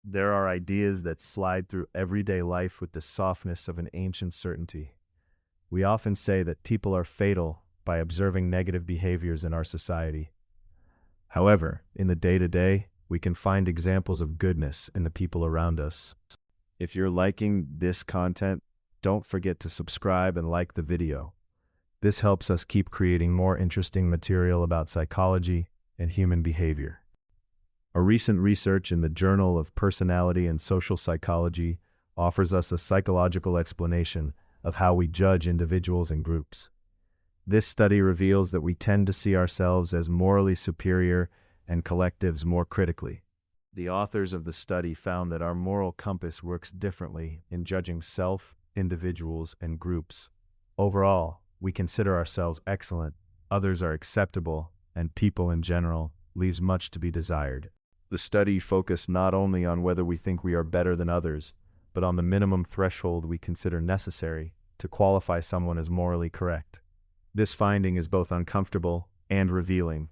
There are ideas that slide through everyday life with the softness of an ancient certainty. We often say that people are fatal by observing negative behaviors in our society. However, in the day-to-day, we can find examples of goodness in the people around us. If you're liking this content, don't forget to subscribe and like the video. This helps us keep creating more interesting material about psychology and human behavior. A recent research in the Journal of Personality and Social Psychology offers us a psychological explanation of how we judge individuals and groups. This study reveals that we tend to see ourselves as morally superior and collectives more critically. The authors of the study found that our moral compass works differently in judging self, individuals, and groups. Overall, we consider ourselves excellent, others are acceptable, and people in general leaves much to be desired. The study focused not only on whether we think we are better than others, but on the minimum threshold we consider necessary to qualify someone as morally correct. This finding is both uncomfortable and revealing.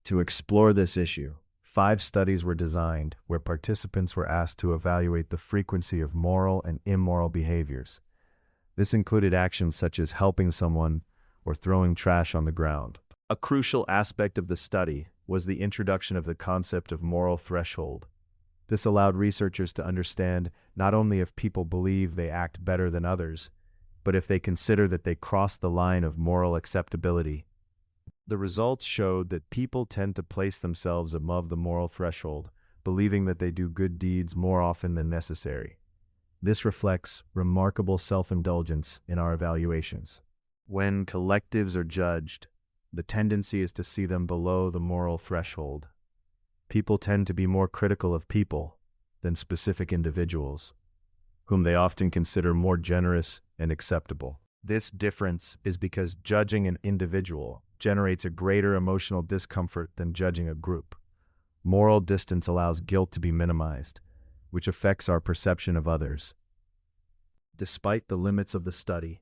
To explore this issue, 5 studies were designed where participants were asked to evaluate the frequency of moral and immoral behaviors. This included actions such as helping someone or throwing trash on the ground. A crucial aspect of the study was the introduction of the concept of moral threshold. This allowed researchers to understand not only if people believe they act better than others, but if they consider that they cross the line of moral acceptability. The results showed that people tend to place themselves above the moral threshold, believing that they do good deeds more often than necessary. This reflects remarkable self-indulgence in our evaluations. When collectives are judged, the tendency is to see them below the moral threshold. People tend to be more critical of people than specific individuals, whom they often consider more generous and acceptable. This difference is because judging an individual generates a greater emotional discomfort than judging a group. Moral distance allows guilt to be minimized, which affects our perception of others. Despite the limits of the study,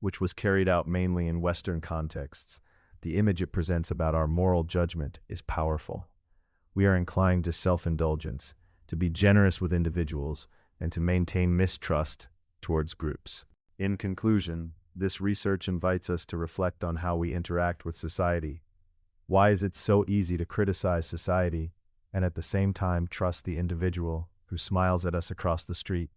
which was carried out mainly in Western contexts, the image it presents about our moral judgment is powerful. We are inclined to self-indulgence, to be generous with individuals, and to maintain mistrust towards groups. In conclusion, this research invites us to reflect on how we interact with society. Why is it so easy to criticize society and at the same time trust the individual who smiles at us across the street?